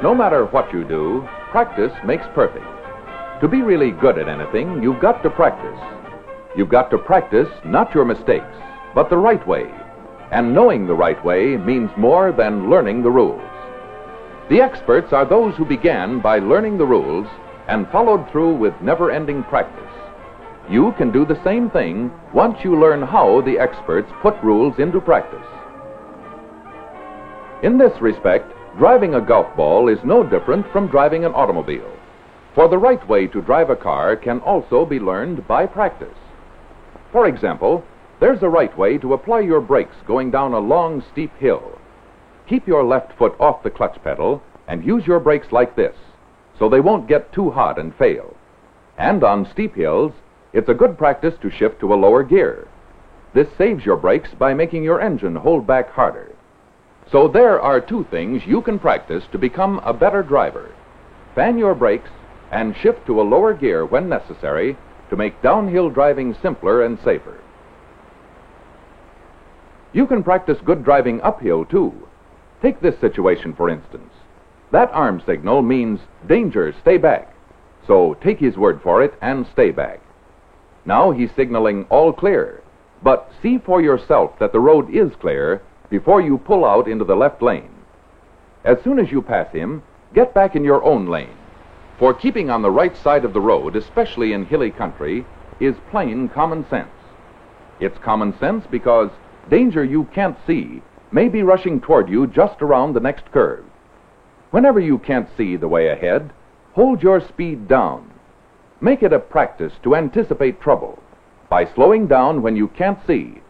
No matter what you do, practice makes perfect. To be really good at anything, you've got to practice. You've got to practice not your mistakes, but the right way. And knowing the right way means more than learning the rules. The experts are those who began by learning the rules and followed through with never-ending practice. You can do the same thing once you learn how the experts put rules into practice. In this respect, driving a golf ball is no different from driving an automobile. For the right way to drive a car can also be learned by practice. For example, there's a right way to apply your brakes going down a long, steep hill. Keep your left foot off the clutch pedal and use your brakes like this, so they won't get too hot and fail. And on steep hills, it's a good practice to shift to a lower gear. This saves your brakes by making your engine hold back harder. So there are two things you can practice to become a better driver. Fan your brakes and shift to a lower gear when necessary to make downhill driving simpler and safer. You can practice good driving uphill, too. Take this situation, for instance. That arm signal means, danger, stay back. So take his word for it and stay back. Now he's signaling all clear. But see for yourself that the road is clear before you pull out into the left lane. As soon as you pass him, get back in your own lane. For keeping on the right side of the road, especially in hilly country, is plain common sense. It's common sense because danger you can't see may be rushing toward you just around the next curve. Whenever you can't see the way ahead, hold your speed down. Make it a practice to anticipate trouble by slowing down when you can't see.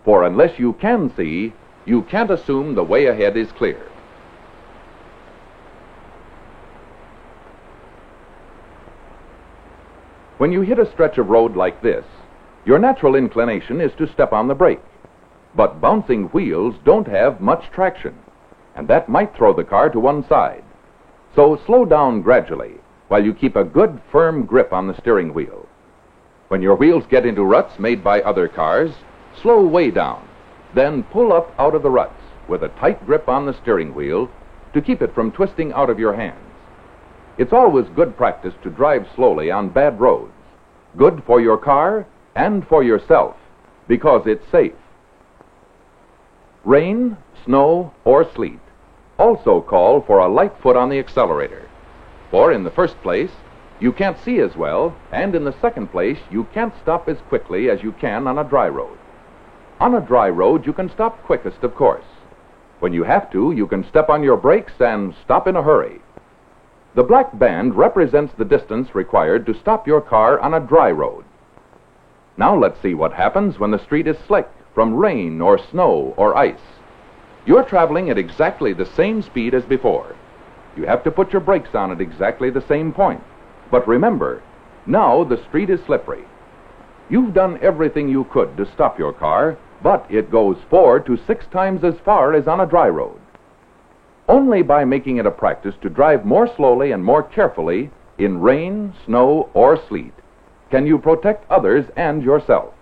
For unless you can see, you can't assume the way ahead is clear. When you hit a stretch of road like this, your natural inclination is to step on the brake. But bouncing wheels don't have much traction, and that might throw the car to one side. So slow down gradually while you keep a good firm grip on the steering wheel. When your wheels get into ruts made by other cars, slow way down. Then pull up out of the ruts with a tight grip on the steering wheel to keep it from twisting out of your hands. It's always good practice to drive slowly on bad roads. Good for your car and for yourself, because it's safe. Rain, snow, or sleet also call for a light foot on the accelerator. For in the first place, you can't see as well, and in the second place, you can't stop as quickly as you can on a dry road. On a dry road, you can stop quickest, of course. When you have to, you can step on your brakes and stop in a hurry. The black band represents the distance required to stop your car on a dry road. Now let's see what happens when the street is slick from rain or snow or ice. You're traveling at exactly the same speed as before. You have to put your brakes on at exactly the same point. But remember, now the street is slippery. You've done everything you could to stop your car, but it goes 4 to 6 times as far as on a dry road. Only by making it a practice to drive more slowly and more carefully in rain, snow, or sleet can you protect others and yourself.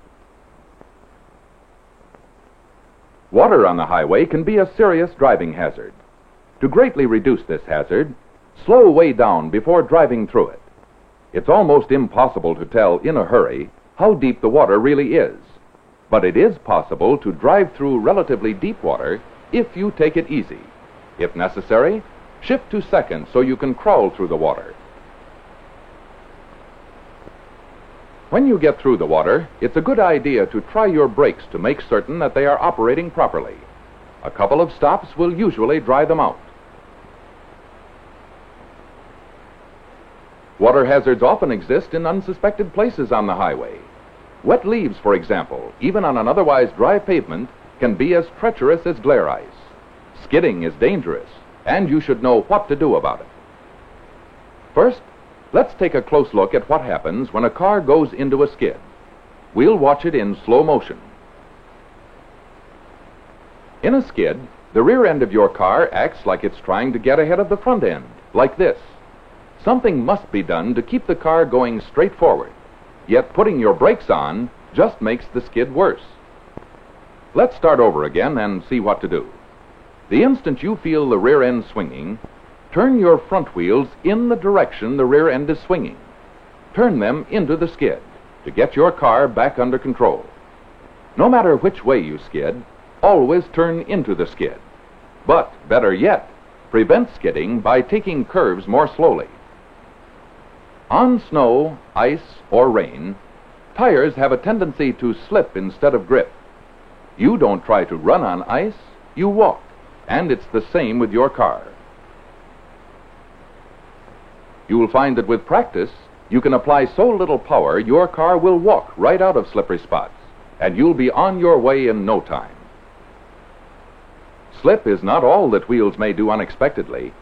Water on the highway can be a serious driving hazard. To greatly reduce this hazard, slow way down before driving through it. It's almost impossible to tell in a hurry how deep the water really is, but it is possible to drive through relatively deep water if you take it easy. If necessary, shift to second so you can crawl through the water. When you get through the water, it's a good idea to try your brakes to make certain that they are operating properly. A couple of stops will usually dry them out. Water hazards often exist in unsuspected places on the highway. Wet leaves, for example, even on an otherwise dry pavement, can be as treacherous as glare ice. Skidding is dangerous, and you should know what to do about it. First, let's take a close look at what happens when a car goes into a skid. We'll watch it in slow motion. In a skid, the rear end of your car acts like it's trying to get ahead of the front end, like this. Something must be done to keep the car going straight forward, yet putting your brakes on just makes the skid worse. Let's start over again and see what to do. The instant you feel the rear end swinging, turn your front wheels in the direction the rear end is swinging. Turn them into the skid to get your car back under control. No matter which way you skid, always turn into the skid. But, better yet, prevent skidding by taking curves more slowly. On snow, ice, or rain, tires have a tendency to slip instead of grip. You don't try to run on ice, you walk, and it's the same with your car. You will find that with practice, you can apply so little power your car will walk right out of slippery spots, and you'll be on your way in no time. Slip is not all that wheels may do unexpectedly.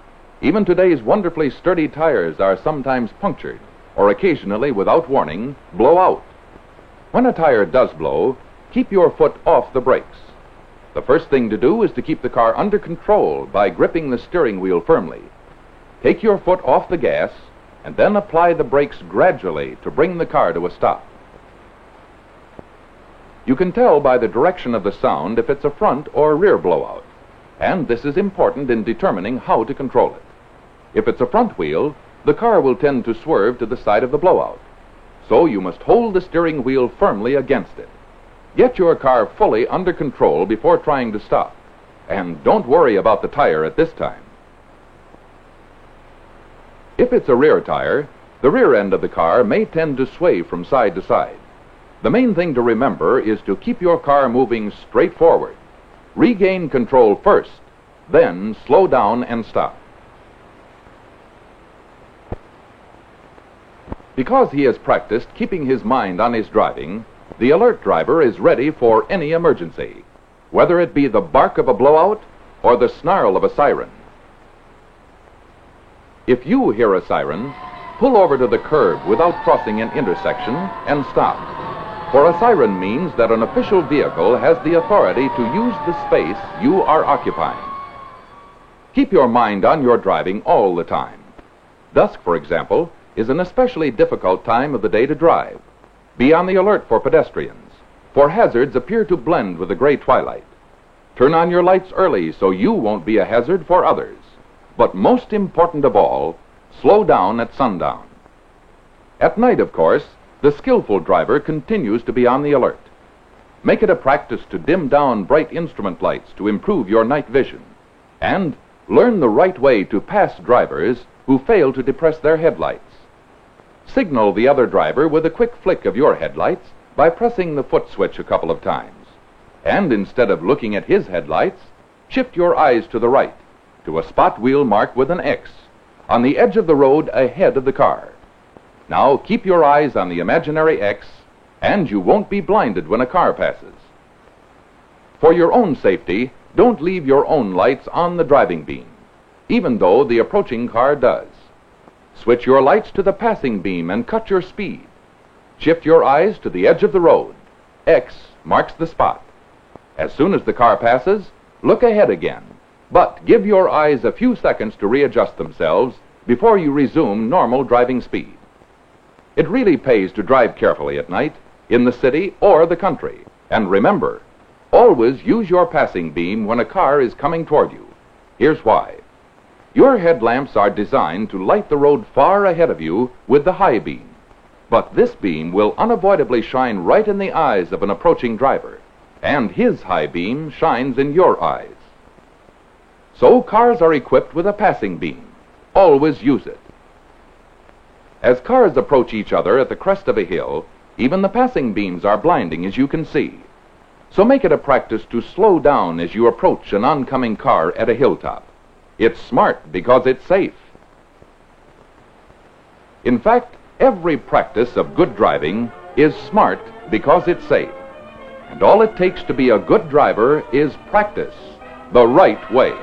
Even today's wonderfully sturdy tires are sometimes punctured, or occasionally, without warning, blow out. When a tire does blow, keep your foot off the brakes. The first thing to do is to keep the car under control by gripping the steering wheel firmly. Take your foot off the gas, and then apply the brakes gradually to bring the car to a stop. You can tell by the direction of the sound if it's a front or rear blowout, and this is important in determining how to control it. If it's a front wheel, the car will tend to swerve to the side of the blowout, so you must hold the steering wheel firmly against it. Get your car fully under control before trying to stop, and don't worry about the tire at this time. If it's a rear tire, the rear end of the car may tend to sway from side to side. The main thing to remember is to keep your car moving straight forward. Regain control first, then slow down and stop. Because he has practiced keeping his mind on his driving, the alert driver is ready for any emergency, whether it be the bark of a blowout or the snarl of a siren. If you hear a siren, pull over to the curb without crossing an intersection and stop. For a siren means that an official vehicle has the authority to use the space you are occupying. Keep your mind on your driving all the time. Dusk, for example, is an especially difficult time of the day to drive. Be on the alert for pedestrians, for hazards appear to blend with the gray twilight. Turn on your lights early so you won't be a hazard for others. But most important of all, slow down at sundown. At night, of course, the skillful driver continues to be on the alert. Make it a practice to dim down bright instrument lights to improve your night vision. And learn the right way to pass drivers who fail to depress their headlights. Signal the other driver with a quick flick of your headlights by pressing the foot switch a couple of times. And instead of looking at his headlights, shift your eyes to the right, to a spot wheel marked with an X, on the edge of the road ahead of the car. Now keep your eyes on the imaginary X, and you won't be blinded when a car passes. For your own safety, don't leave your own lights on the driving beam, even though the approaching car does. Switch your lights to the passing beam and cut your speed. Shift your eyes to the edge of the road. X marks the spot. As soon as the car passes, look ahead again. But give your eyes a few seconds to readjust themselves before you resume normal driving speed. It really pays to drive carefully at night, in the city or the country. And remember, always use your passing beam when a car is coming toward you. Here's why. Your headlamps are designed to light the road far ahead of you with the high beam. But this beam will unavoidably shine right in the eyes of an approaching driver, and his high beam shines in your eyes. So cars are equipped with a passing beam. Always use it. As cars approach each other at the crest of a hill, even the passing beams are blinding, as you can see. So make it a practice to slow down as you approach an oncoming car at a hilltop. It's smart because it's safe. In fact, every practice of good driving is smart because it's safe. And all it takes to be a good driver is practice the right way.